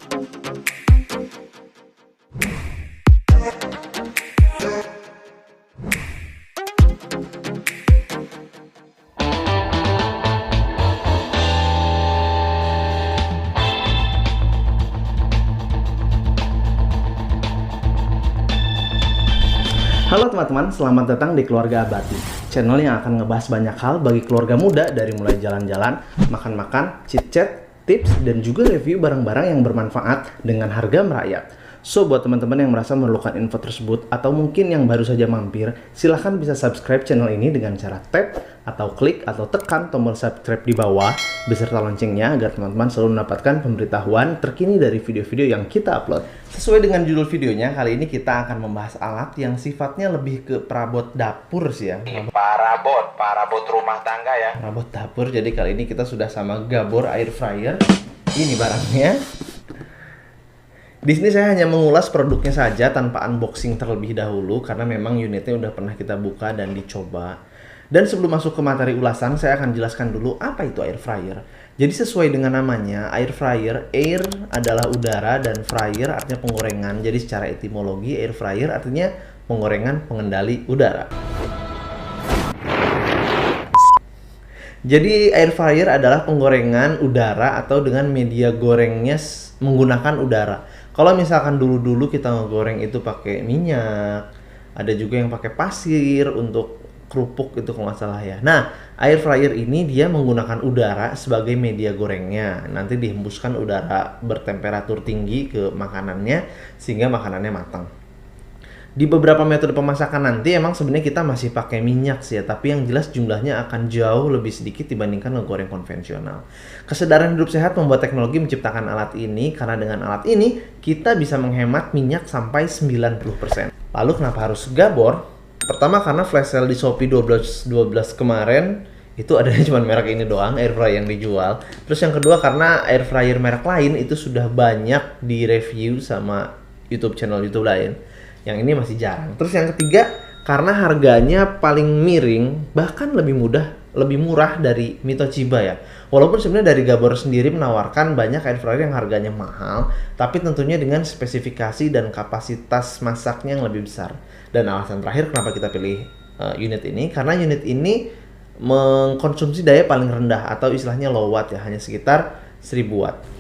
Halo teman-teman, selamat datang di Keluarga Abadi, channel yang akan ngebahas banyak hal bagi keluarga muda, dari mulai jalan-jalan, makan-makan, chit-chat, tips, dan juga review barang-barang yang bermanfaat dengan harga merayap. So, buat teman-teman yang merasa memerlukan info tersebut atau mungkin yang baru saja mampir, silahkan bisa subscribe channel ini dengan cara tap atau klik atau tekan tombol subscribe di bawah beserta loncengnya agar teman-teman selalu mendapatkan pemberitahuan terkini dari video-video yang kita upload. Sesuai dengan judul videonya, kali ini kita akan membahas alat yang sifatnya lebih ke perabot dapur sih ya. Parabot rumah tangga ya. Perabot dapur, jadi kali ini kita sudah sama Gabor Air Fryer. Ini barangnya. Di sini saya hanya mengulas produknya saja tanpa unboxing terlebih dahulu karena memang unitnya udah pernah kita buka dan dicoba. Dan sebelum masuk ke materi ulasan, saya akan jelaskan dulu apa itu air fryer. Jadi sesuai dengan namanya, air fryer, air adalah udara dan fryer artinya penggorengan. Jadi secara etimologi, air fryer artinya penggorengan pengendali udara. Jadi air fryer adalah penggorengan udara atau dengan media gorengnya menggunakan udara. Kalau misalkan dulu-dulu kita ngegoreng itu pakai minyak, ada juga yang pakai pasir untuk kerupuk itu kalau nggak salah ya. Nah, air fryer ini dia menggunakan udara sebagai media gorengnya. Nanti dihembuskan udara bertemperatur tinggi ke makanannya sehingga makanannya matang. Di beberapa metode pemasakan nanti emang sebenarnya kita masih pakai minyak sih ya, tapi yang jelas jumlahnya akan jauh lebih sedikit dibandingkan ngegoreng konvensional. Kesadaran hidup sehat membuat teknologi menciptakan alat ini, karena dengan alat ini kita bisa menghemat minyak sampai 90%. Lalu kenapa harus Gabor? Pertama karena flash sale di Shopee 12 kemarin itu adanya cuma merek ini doang, air fryer yang dijual. Terus yang kedua karena air fryer merek lain itu sudah banyak di review sama channel YouTube lain. Yang ini masih jarang. Terus yang ketiga, karena harganya paling miring, bahkan lebih murah dari Mitochiba ya. Walaupun sebenarnya dari Gabor sendiri menawarkan banyak air fryer yang harganya mahal, tapi tentunya dengan spesifikasi dan kapasitas masaknya yang lebih besar. Dan alasan terakhir kenapa kita pilih unit ini, karena unit ini mengkonsumsi daya paling rendah atau istilahnya low watt ya, hanya sekitar 1000 watt.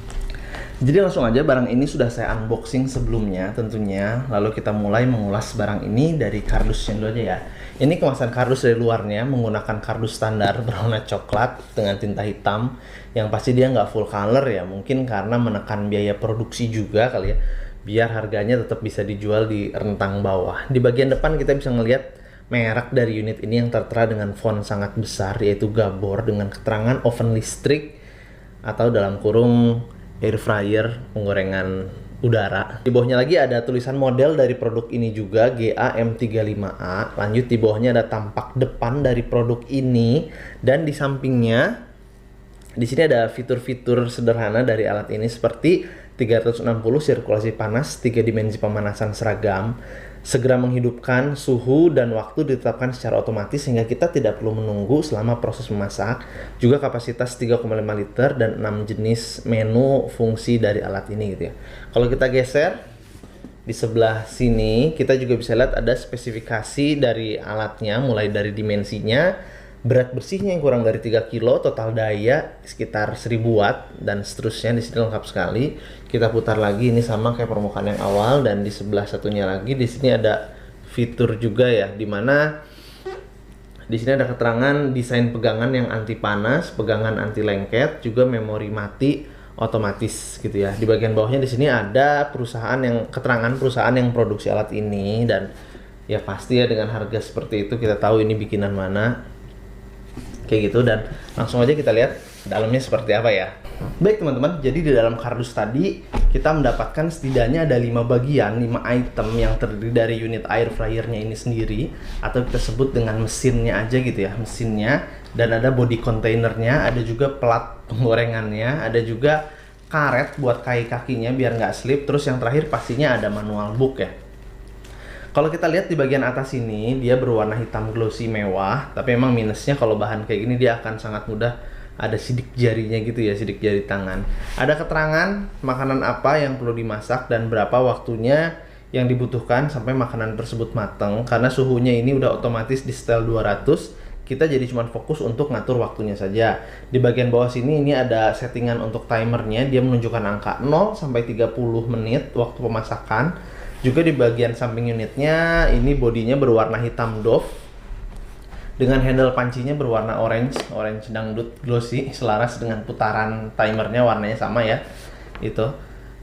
Jadi langsung aja, barang ini sudah saya unboxing sebelumnya tentunya. Lalu kita mulai mengulas barang ini dari kardusnya dulu aja ya. Ini kemasan kardus dari luarnya menggunakan kardus standar berwarna coklat dengan tinta hitam. Yang pasti dia nggak full color ya, mungkin karena menekan biaya produksi juga kali ya, biar harganya tetap bisa dijual di rentang bawah. Di bagian depan kita bisa ngelihat merek dari unit ini yang tertera dengan font sangat besar, yaitu Gabor, dengan keterangan oven listrik atau dalam kurung air fryer penggorengan udara. Di bawahnya lagi ada tulisan model dari produk ini juga, GAM35A. Lanjut di bawahnya ada tampak depan dari produk ini, dan di sampingnya di sini ada fitur-fitur sederhana dari alat ini seperti 360 sirkulasi panas, 3 dimensi pemanasan seragam, segera menghidupkan, suhu dan waktu ditetapkan secara otomatis sehingga kita tidak perlu menunggu selama proses memasak. Juga kapasitas 3,5 liter dan 6 jenis menu fungsi dari alat ini gitu ya. Kalau kita geser di sebelah sini, kita juga bisa lihat ada spesifikasi dari alatnya, mulai dari dimensinya, berat bersihnya yang kurang dari 3 kilo, total daya sekitar 1000 watt, dan seterusnya. Di sini lengkap sekali. Kita putar lagi, ini sama kayak permukaan yang awal, dan di sebelah satunya lagi di sini ada fitur juga ya, dimana di sini ada keterangan desain pegangan yang anti panas, pegangan anti lengket, juga memori mati otomatis gitu ya. Di bagian bawahnya di sini ada keterangan perusahaan yang produksi alat ini, dan ya pasti ya dengan harga seperti itu kita tahu ini bikinan mana. Kayak gitu, dan langsung aja kita lihat dalamnya seperti apa ya. Baik teman-teman, jadi di dalam kardus tadi kita mendapatkan setidaknya ada 5 bagian, 5 item yang terdiri dari unit air fryernya ini sendiri, atau kita sebut dengan mesinnya aja gitu ya, mesinnya, dan ada body containernya, ada juga pelat penggorengannya, ada juga karet buat kaki-kakinya biar nggak slip, terus yang terakhir pastinya ada manual book ya. Kalau kita lihat di bagian atas ini, dia berwarna hitam glossy mewah, tapi emang minusnya kalau bahan kayak gini dia akan sangat mudah ada sidik jarinya gitu ya, sidik jari tangan. Ada keterangan makanan apa yang perlu dimasak dan berapa waktunya yang dibutuhkan sampai makanan tersebut matang. Karena suhunya ini udah otomatis di setel 200, kita jadi cuma fokus untuk ngatur waktunya saja. Di bagian bawah sini ini ada settingan untuk timernya, dia menunjukkan angka 0 sampai 30 menit waktu pemasakan. Juga di bagian samping unitnya ini bodinya berwarna hitam doff dengan handle pancinya berwarna orange dangdut glossy, selaras dengan putaran timernya warnanya sama ya. Itu.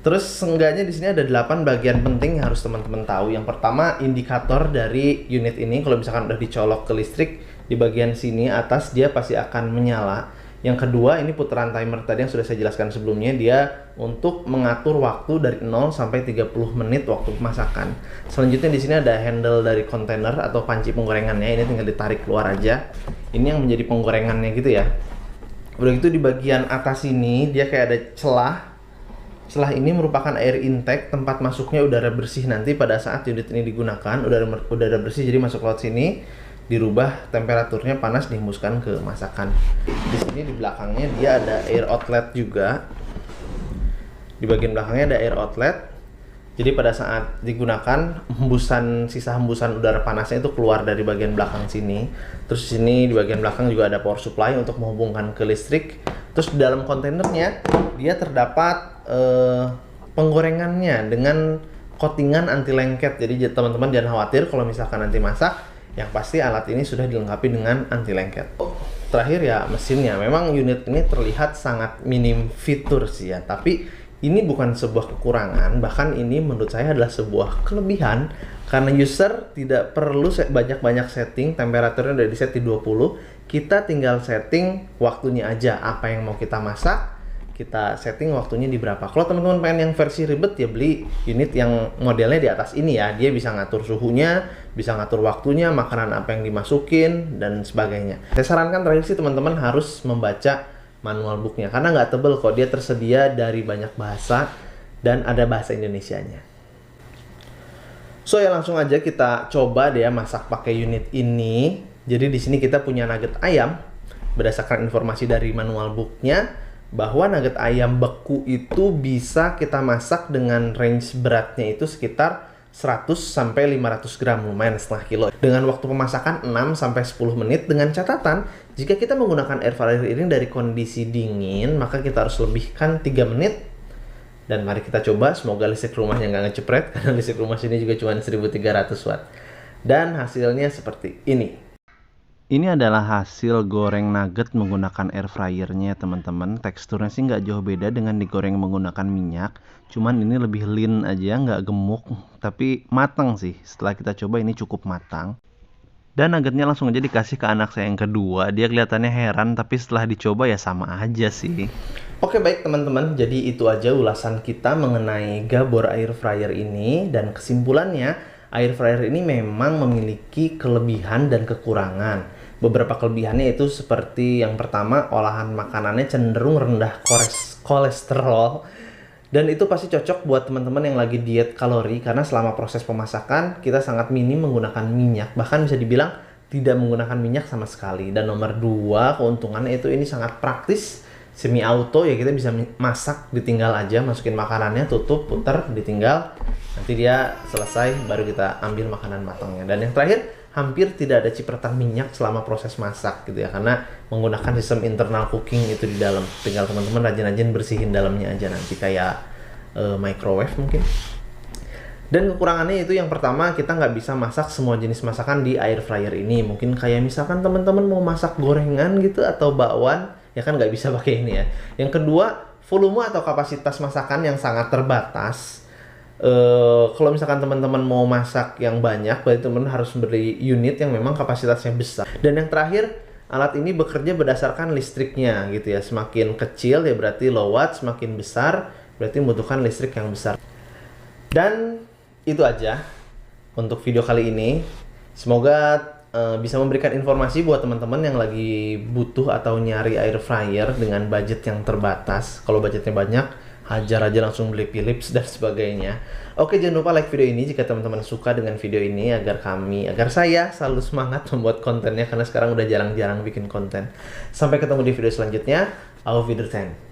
Terus seenggaknya di sini ada 8 bagian penting yang harus teman-teman tahu. Yang pertama, indikator dari unit ini kalau misalkan udah dicolok ke listrik, di bagian sini atas dia pasti akan menyala. Yang kedua, ini putaran timer tadi yang sudah saya jelaskan sebelumnya, dia untuk mengatur waktu dari 0 sampai 30 menit waktu pemasakan. Selanjutnya di sini ada handle dari kontainer atau panci penggorengannya, ini tinggal ditarik keluar aja. Ini yang menjadi penggorengannya gitu ya. Udah gitu di bagian atas ini dia kayak ada celah. Celah ini merupakan air intake, tempat masuknya udara bersih nanti pada saat unit ini digunakan. Udara bersih jadi masuk laut sini, dirubah temperaturnya panas, dihembuskan ke masakan. Di sini di belakangnya dia ada air outlet juga. Di bagian belakangnya ada air outlet. Jadi pada saat digunakan, sisa hembusan udara panasnya itu keluar dari bagian belakang sini. Terus di sini di bagian belakang juga ada power supply untuk menghubungkan ke listrik. Terus di dalam kontainernya dia terdapat penggorengannya dengan coatingan anti lengket. Jadi teman-teman jangan khawatir kalau misalkan nanti masak, yang pasti alat ini sudah dilengkapi dengan anti lengket. Terakhir ya mesinnya, memang unit ini terlihat sangat minim fitur sih ya, tapi ini bukan sebuah kekurangan, bahkan ini menurut saya adalah sebuah kelebihan karena user tidak perlu banyak-banyak setting. Temperaturnya udah di set di 20, kita tinggal setting waktunya aja, apa yang mau kita masak, kita setting waktunya di berapa. Kalau teman-teman pengen yang versi ribet ya beli unit yang modelnya di atas ini ya, dia bisa ngatur suhunya, bisa ngatur waktunya, makanan apa yang dimasukin dan sebagainya. Saya sarankan terakhir sih teman-teman harus membaca manual booknya karena nggak tebel kok, dia tersedia dari banyak bahasa dan ada bahasa Indonesianya. So ya langsung aja kita coba deh ya masak pakai unit ini. Jadi di sini kita punya nugget ayam berdasarkan informasi dari manual booknya, bahwa nugget ayam beku itu bisa kita masak dengan range beratnya itu sekitar 100 sampai 500 gram, lumayan setengah kilo. Dengan waktu pemasakan 6 sampai 10 menit, dengan catatan jika kita menggunakan air fryer ini dari kondisi dingin, maka kita harus lebihkan 3 menit. Dan mari kita coba, semoga listrik rumahnya nggak ngecepret karena listrik rumah sini juga cuma 1300 watt. Dan hasilnya seperti ini. Ini adalah hasil goreng nugget menggunakan air fryernya teman-teman. Teksturnya sih nggak jauh beda dengan digoreng menggunakan minyak. Cuman ini lebih lean aja, nggak gemuk. Tapi matang sih. Setelah kita coba ini cukup matang. Dan nuggetnya langsung aja dikasih ke anak saya yang kedua. Dia kelihatannya heran, tapi setelah dicoba ya sama aja sih. Oke baik teman-teman, jadi itu aja ulasan kita mengenai Gabor air fryer ini. Dan kesimpulannya, air fryer ini memang memiliki kelebihan dan kekurangan. Beberapa kelebihannya itu seperti yang pertama, olahan makanannya cenderung rendah kolesterol. Dan itu pasti cocok buat teman-teman yang lagi diet kalori karena selama proses pemasakan kita sangat minim menggunakan minyak. Bahkan bisa dibilang tidak menggunakan minyak sama sekali. Dan nomor 2, keuntungannya itu ini sangat praktis, semi auto ya, kita bisa masak, ditinggal aja, masukin makanannya, tutup, puter, ditinggal. Nanti dia selesai baru kita ambil makanan matangnya. Dan yang terakhir, hampir tidak ada cipratan minyak selama proses masak gitu ya, karena menggunakan sistem internal cooking itu di dalam. Tinggal teman-teman rajin-rajin bersihin dalamnya aja nanti kayak microwave mungkin. Dan kekurangannya itu yang pertama, kita nggak bisa masak semua jenis masakan di air fryer ini. Mungkin kayak misalkan teman-teman mau masak gorengan gitu atau bakwan, ya kan nggak bisa pakai ini ya. Yang kedua, volume atau kapasitas masakan yang sangat terbatas. Kalau misalkan teman-teman mau masak yang banyak, berarti teman-teman harus beli unit yang memang kapasitasnya besar. Dan yang terakhir, alat ini bekerja berdasarkan listriknya gitu ya. Semakin kecil ya berarti low watt, semakin besar berarti membutuhkan listrik yang besar. Dan itu aja untuk video kali ini. Semoga bisa memberikan informasi buat teman-teman yang lagi butuh atau nyari air fryer dengan budget yang terbatas. Kalau budgetnya banyak, hajar aja langsung beli Philips dan sebagainya. Oke, jangan lupa like video ini jika teman-teman suka dengan video ini agar saya selalu semangat membuat kontennya karena sekarang udah jarang-jarang bikin konten. Sampai ketemu di video selanjutnya. Auf Wiedersehen.